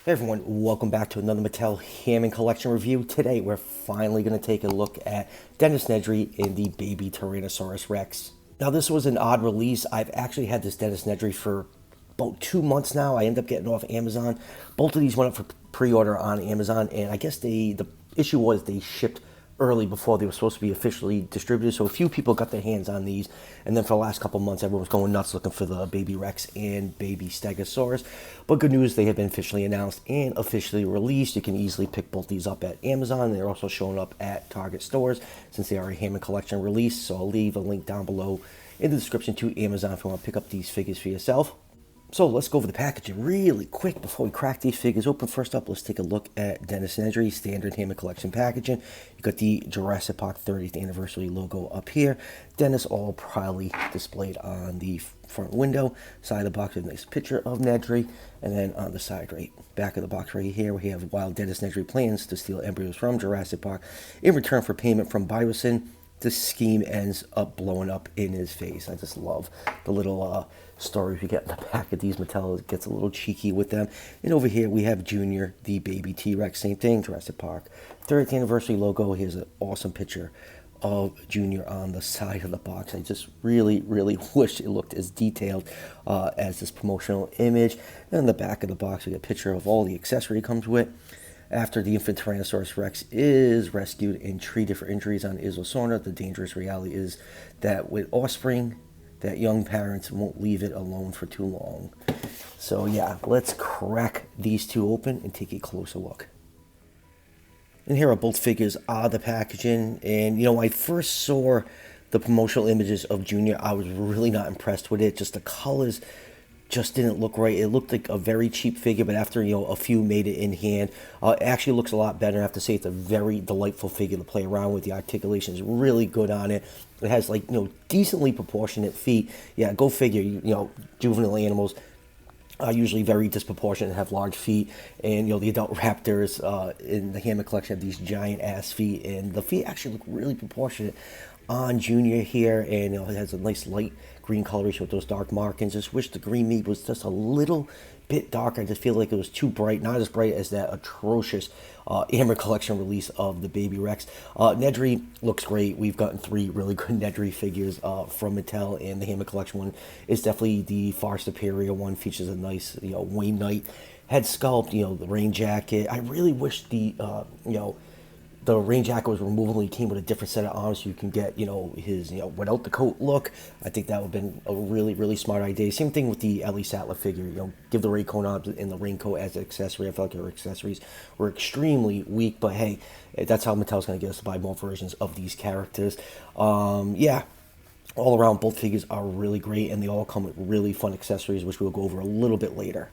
Hey everyone, welcome back to another Mattel Hammond collection review. Today we're finally going to take a look at Dennis Nedry in the baby Tyrannosaurus Rex. Now this was an odd release. I've actually had this Dennis Nedry for about 2 months now. I ended up getting off Amazon. Both of these went up for pre-order on Amazon, and I guess the issue was they shipped early before they were supposed to be officially distributed, so a few people got their hands on these, and then for the last couple months everyone was going nuts looking for the baby Rex and baby Stegosaurus. But good news, they have been officially announced and officially released. You can easily pick both these up at Amazon. They're also showing up at Target stores since they are a Hammond collection release, so I'll leave a link down below in the description to Amazon if you want to pick up these figures for yourself. So let's go over the packaging really quick before we crack these figures open. First up, let's take a look at Dennis Nedry standard Hammond collection packaging. You got the Jurassic Park 30th anniversary logo up here. Dennis all proudly displayed on the front window. Side of the box with a nice picture of Nedry. And then on the side right back of the box right here, we have while Dennis Nedry plans to steal embryos from Jurassic Park in return for payment from Bison, this scheme ends up blowing up in his face. I just love the little stories we get in the back of these. Mattel gets a little cheeky with them. And over here we have Junior, the baby T-Rex. Same thing, Jurassic Park 30th anniversary logo. Here's an awesome picture of Junior on the side of the box. I just really wish it looked as detailed as this promotional image. And in the back of the box we get a picture of all the accessory it comes with. After the infant Tyrannosaurus Rex is rescued and treated for injuries on Isla Sorna, the dangerous reality is that with offspring, that young parents won't leave it alone for too long. So yeah, let's crack these two open and take a closer look. And here are both figures out of the packaging. And you know, when I first saw the promotional images of Junior, I was really not impressed with it. Just the colors just didn't look right. It looked like a very cheap figure, but after, you know, a few made it in hand, it actually looks a lot better. I have to say it's a very delightful figure to play around with. The articulation is really good on it. It has, like, you know, decently proportionate feet. Yeah, go figure. You know, juvenile animals are usually very disproportionate and have large feet, and you know the adult raptors in the Hammond collection have these giant ass feet, and the feet actually look really proportionate on Junior here, and you know, it has a nice light green coloration with those dark markings. Just wish the green meat was just a little bit darker. I just feel like it was too bright, not as bright as that atrocious Hammond collection release of the baby Rex. Nedry looks great. We've gotten 3 really good Nedry figures from Mattel, and the Hammond collection one is definitely the far superior one. Features a nice, you know, Wayne Knight head sculpt, you know, the rain jacket. I really wish the you know, the rain jacket was removable. He came with a different set of arms so you can get, you know, his, you know, without the coat look. I think that would have been a really smart idea. Same thing with the Ellie Sattler figure. You know, give the raincoat on and the raincoat as an accessory. I felt like her accessories were extremely weak, but hey, that's how Mattel's going to get us to buy more versions of these characters. Yeah, all around, both figures are really great, and they all come with really fun accessories, which we'll go over a little bit later.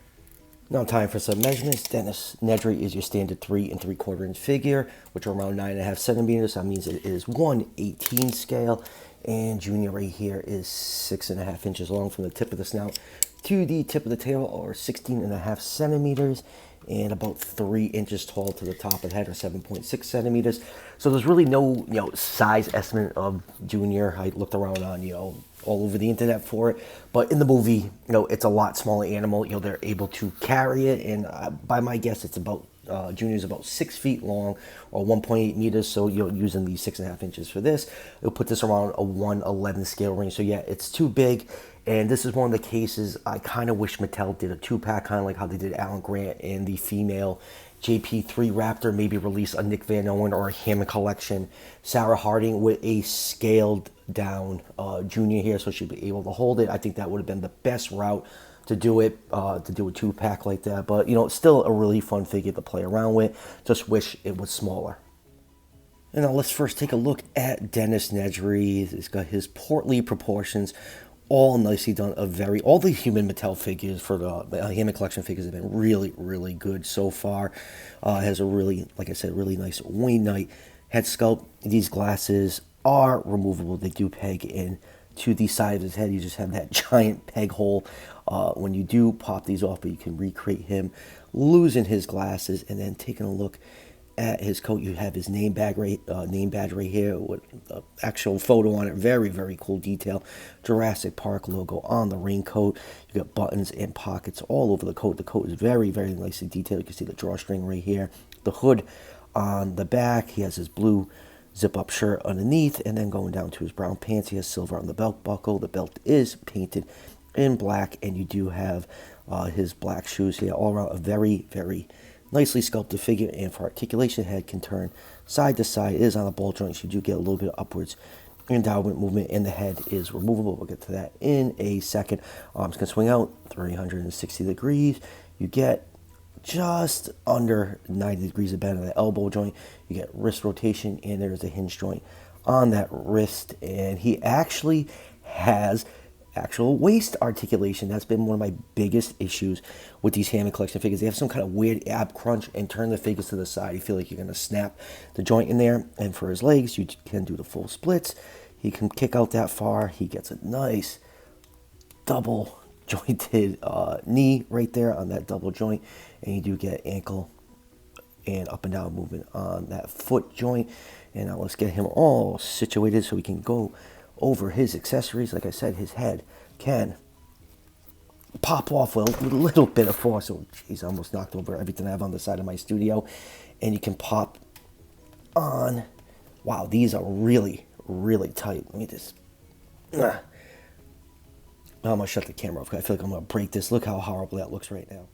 Now time for some measurements. Dennis Nedry is your standard 3 3/4 inch figure, which are around 9.5 centimeters. That means it is 1/18 scale. And Junior right here is 6.5 inches long from the tip of the snout to the tip of the tail, or 16.5 centimeters, and about 3 inches tall to the top of the head, or 7.6 centimeters. So there's really no, you know, size estimate of Junior. I looked around on, you know, all over the internet for it, but in the movie, you know, it's a lot smaller animal. You know, they're able to carry it, and by my guess, it's about Junior's about 6 feet long, or 1.8 meters. So you're using the 6.5 inches for this. It'll put this around a 1/11 scale range. So yeah, it's too big. And this is one of the cases I kind of wish Mattel did a 2-pack, kind of like how they did Alan Grant and the female JP3 Raptor. Maybe release a Nick Van Owen or a Hammond collection Sarah Harding with a scaled down Junior here, so she'd be able to hold it. I think that would have been the best route to do it, to do a 2-pack like that. But you know, it's still a really fun figure to play around with. Just wish it was smaller. And now let's first take a look at Dennis Nedry. He's got his portly proportions, all nicely done. All the human Mattel figures for the Hammond collection figures have been really good so far. Has a really, like I said, really nice Wayne Knight head sculpt. These glasses are removable. They do peg in to the side of his head. You just have that giant peg hole when you do pop these off, but you can recreate him losing his glasses. And then taking a look at his coat, you have his name badge right here with the actual photo on it. Very, very cool detail. Jurassic Park logo on the raincoat. You got buttons and pockets all over the coat. The coat is very, very nicely detailed. You can see the drawstring right here. The hood on the back. He has his blue zip-up shirt underneath, and then going down to his brown pants, he has silver on the belt buckle. The belt is painted in black, and you do have his black shoes here. All around a very, very nicely sculpted figure, and for articulation, head can turn side to side. It is on a ball joint, so you do get a little bit of upwards endowment movement, and the head is removable. We'll get to that in a second. Arms can swing out 360 degrees. You get just under 90 degrees of bend on the elbow joint. You get wrist rotation, and there's a hinge joint on that wrist, and he actually has actual waist articulation. That's been one of my biggest issues with these Hammond collection figures. They have some kind of weird ab crunch and turn the figures to the side. You feel like you're going to snap the joint in there. And for his legs, you can do the full splits. He can kick out that far. He gets a nice double jointed knee right there on that double joint. And you do get ankle and up and down movement on that foot joint. And now let's get him all situated so we can go over his accessories. Like I said, his head can pop off with a little bit of force. Oh, geez, I almost knocked over everything I have on the side of my studio. And you can pop on. Wow, these are really, really tight. Let me just... I'm going to shut the camera off because I feel like I'm going to break this. Look how horrible that looks right now.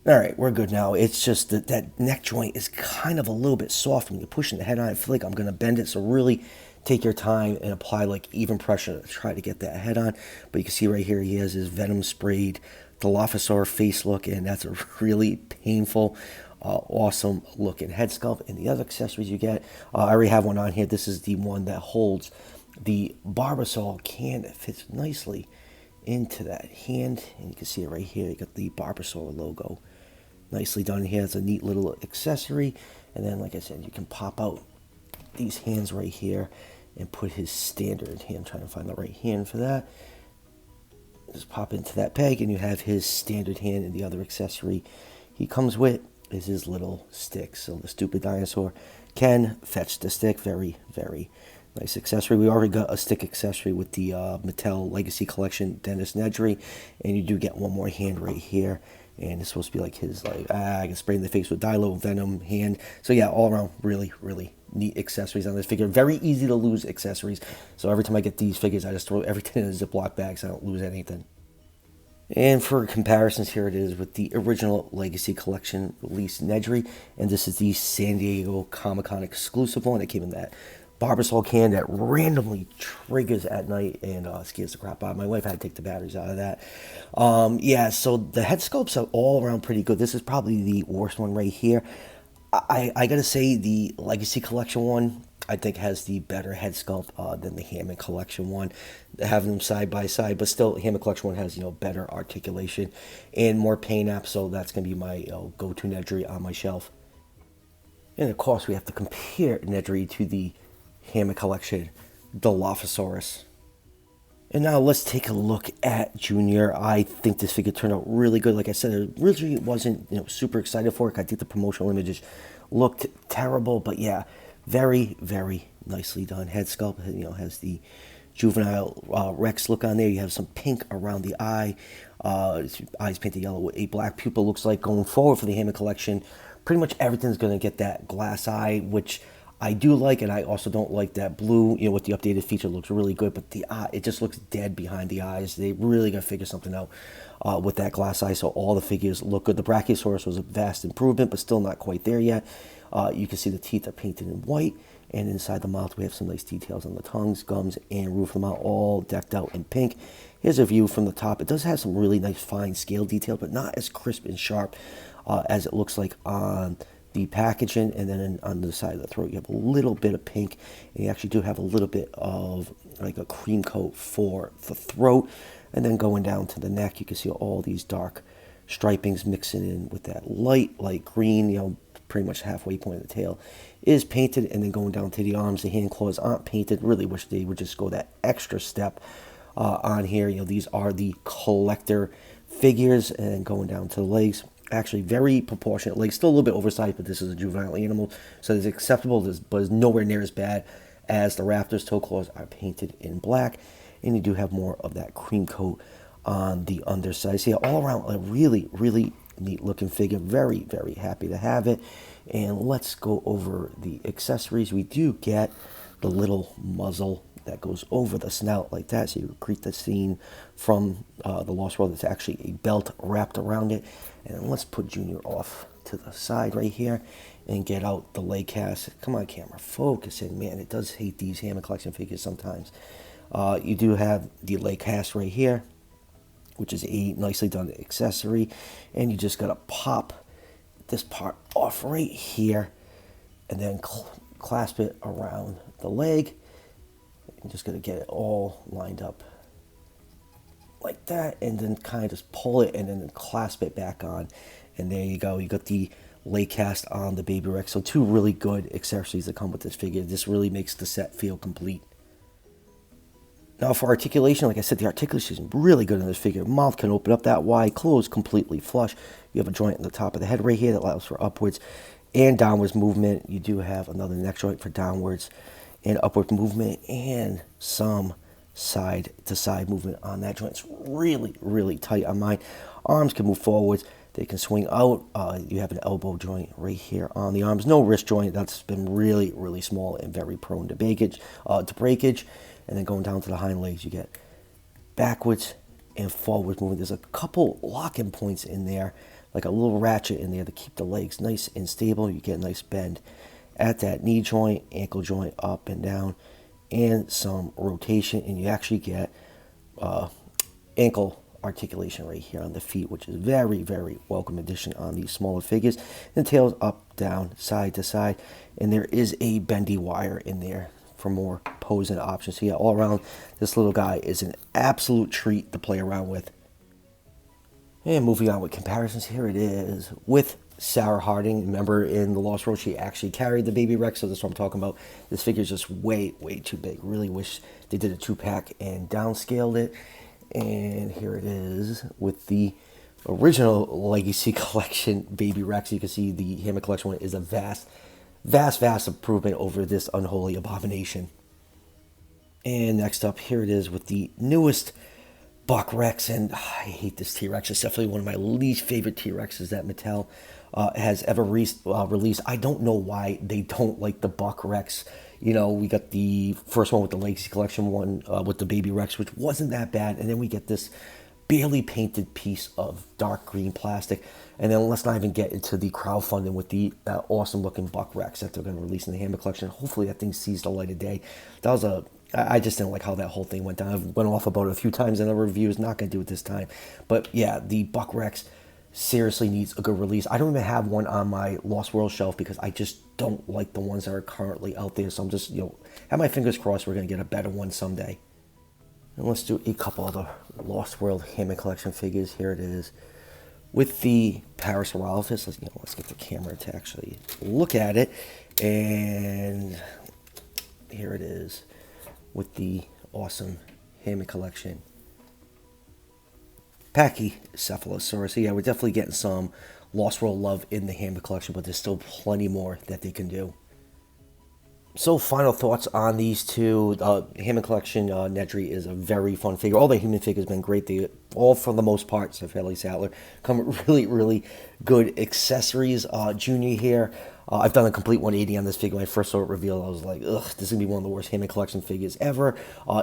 All right, we're good now. It's just that neck joint is kind of a little bit soft when you're pushing the head on. I feel like I'm going to bend it, so really take your time and apply like even pressure to try to get that head on. But you can see right here he has his venom sprayed Dilophosaur face look, and that's a really painful, awesome looking head sculpt. And the other accessories you get, I already have one on here. This is the one that holds the Barbasol can that fits nicely into that hand, and you can see it right here. You got the Barbasol logo nicely done here. It's a neat little accessory. And then, like I said, you can pop out these hands right here and put his standard hand. I'm trying to find the right hand for that. Just pop into that peg, and you have his standard hand. And the other accessory he comes with is his little stick. So the stupid dinosaur can fetch the stick. Very, very nice accessory. We already got a stick accessory with the Mattel Legacy Collection Dennis Nedry, and you do get one more hand right here. And it's supposed to be like his, like, I can spray in the face with Dilo Venom hand. So yeah, all around really, really neat accessories on this figure. Very easy to lose accessories. So every time I get these figures, I just throw everything in a Ziploc bag so I don't lose anything. And for comparisons, here it is with the original Legacy Collection release Nedry. And this is the San Diego Comic-Con exclusive one. It came in that Barbasol can that randomly triggers at night and scares the crap out of my wife. I had to take the batteries out of that. Yeah, so the head sculpts are all around pretty good. This is probably the worst one right here. I gotta say the Legacy Collection one, I think, has the better head sculpt than the Hammond Collection one. Having them side by side, but still, Hammond Collection one has, you know, better articulation and more paint apps. So that's gonna be my go-to Nedry on my shelf. And of course, we have to compare Nedry to the Hammond Collection Dilophosaurus. And now let's take a look at Junior. I think this figure turned out really good. Like I said, I originally wasn't, you know, super excited for it. I think the promotional images looked terrible, but yeah, very, very nicely done head sculpt. You know, has the juvenile Rex look on there. You have some pink around the eye. His eyes painted yellow with a black pupil. Looks like going forward for the Hammond Collection, pretty much everything's going to get that glass eye, which I do like, and I also don't like that blue, you know, with the updated feature. Looks really good, but the eye, it just looks dead behind the eyes. They really got to figure something out with that glass eye, so all the figures look good. The Brachiosaurus was a vast improvement, but still not quite there yet. You can see the teeth are painted in white, and inside the mouth we have some nice details on the tongues, gums, and roof of the mouth, all decked out in pink. Here's a view from the top. It does have some really nice fine scale detail, but not as crisp and sharp as it looks like on the packaging. And then on the side of the throat, you have a little bit of pink, and you actually do have a little bit of like a cream coat for the throat. And then going down to the neck, you can see all these dark stripings mixing in with that light green, you know, pretty much halfway point of the tail is painted. And then going down to the arms, the hand claws aren't painted. Really wish they would just go that extra step on here. You know, these are the collector figures. And going down to the legs, Actually, very proportionate legs, still a little bit oversized, but this is a juvenile animal, so it's acceptable, but it's nowhere near as bad as the raptor's. Toe claws are painted in black, and you do have more of that cream coat on the underside. So yeah, all around a really, really neat looking figure. Very, very happy to have it. And let's go over the accessories. We do get the little muzzle that goes over the snout like that, so you create the scene from the Lost World. It's actually a belt wrapped around it. And let's put Junior off to the side right here and get out the leg cast. Come on, camera, focus in. Man, it does hate these Hammond collection figures sometimes. You do have the leg cast right here, which is a nicely done accessory, and you just gotta pop this part off right here and then clasp it around the leg. I'm just gonna get it all lined up like that, and then kind of just pull it and then clasp it back on, and there you go. You got the leg cast on the Baby Rex. So two really good accessories that come with this figure. This really makes the set feel complete. Now for articulation, like I said, the articulation is really good in this figure. Mouth can open up that wide, close completely flush. You have a joint in the top of the head right here that allows for upwards and downwards movement. You do have another neck joint for downwards and upward movement, and some side to side movement on that joint. It's really, really tight on mine. Arms can move forwards. They can swing out. You have an elbow joint right here on the arms. No wrist joint. That's been really, really small and very prone to breakage. And then going down to the hind legs, you get backwards and forward movement. There's a couple locking points in there, like a little ratchet in there to keep the legs nice and stable. You get a nice bend at that knee joint, ankle joint, up and down, and some rotation, and you actually get ankle articulation right here on the feet, which is very, very welcome addition on these smaller figures. And tails up, down, side to side, and there is a bendy wire in there for more posing options. So yeah, all around, this little guy is an absolute treat to play around with. And moving on with comparisons, here it is with Sarah Harding. Remember in The Lost World, she actually carried the Baby Rex, so that's what I'm talking about. This figure is just way, way too big. Really wish they did a 2-pack and downscaled it. And here it is with the original Legacy Collection Baby Rex. You can see the Hammond Collection one is a vast, vast, vast improvement over this unholy abomination. And next up, here it is with the newest Buck Rex, and I hate this T-Rex. It's definitely one of my least favorite T-Rexes that Mattel has ever released. I don't know why they don't like the Buck Rex. You know, we got the first one with the Legacy Collection one with the Baby Rex, which wasn't that bad, and then we get this barely painted piece of dark green plastic. And then let's not even get into the crowdfunding with the awesome looking Buck Rex that they're going to release in the Hammond Collection. Hopefully that thing sees the light of day. That was I just didn't like how that whole thing went down. I've went off about it a few times in the reviews. Not going to do it this time. But yeah, the Buck Rex seriously needs a good release. I don't even have one on my Lost World shelf because I just don't like the ones that are currently out there. So I'm just, have my fingers crossed we're going to get a better one someday. And let's do a couple of the Lost World Hammond Collection figures. Here it is with the Parasaurolophus. Let's get the camera to actually look at it. And here it is with the awesome Hammond Collection Pachycephalosaurus. So yeah, we're definitely getting some Lost World love in the Hammond Collection, but there's still plenty more that they can do. So final thoughts on these two. Hammond Collection Nedry is a very fun figure. All the human figures have been great. They all, for the most part, except for Ellie Sattler, come with really, really good accessories. Junior here, I've done a complete 180 on this figure. When I first saw it revealed, I was like, ugh, this is going to be one of the worst Hammond Collection figures ever.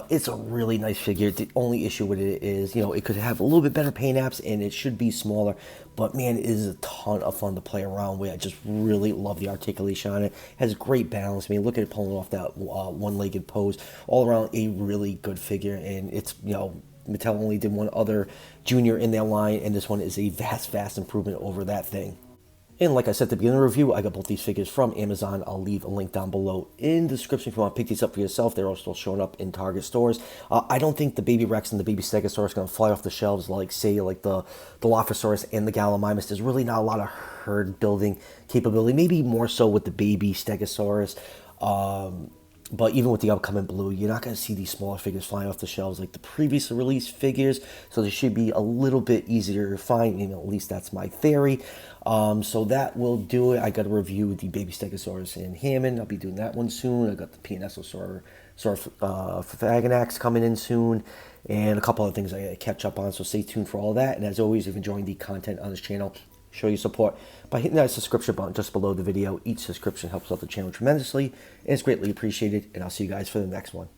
It's a really nice figure. The only issue with it is, it could have a little bit better paint apps, and it should be smaller. But man, it is a ton of fun to play around with. I just really love the articulation on it. It has great balance. I mean, look at it pulling off that one-legged pose. All around, a really good figure. And it's, Mattel only did one other Junior in their line, and this one is a vast, vast improvement over that thing. And like I said at the beginning of the review, I got both these figures from Amazon. I'll leave a link down below in the description if you want to pick these up for yourself. They're all still showing up in Target stores. I don't think the Baby Rex and the Baby Stegosaurus are going to fly off the shelves like, say, like the Dilophosaurus and the Gallimimus. There's really not a lot of herd building capability. Maybe more so with the Baby Stegosaurus. But even with the upcoming blue, you're not going to see these smaller figures flying off the shelves like the previous release figures. So they should be a little bit easier to find. At least that's my theory. So that will do it. I got to review the baby Stegosaurus in Hammond. I'll be doing that one soon. I got the Pianosaur Faganax coming in soon. And a couple other things I got to catch up on. So stay tuned for all that. And as always, if you're enjoying the content on this channel, show your support by hitting that subscription button just below the video. Each subscription helps out the channel tremendously and it's greatly appreciated, and I'll see you guys for the next one.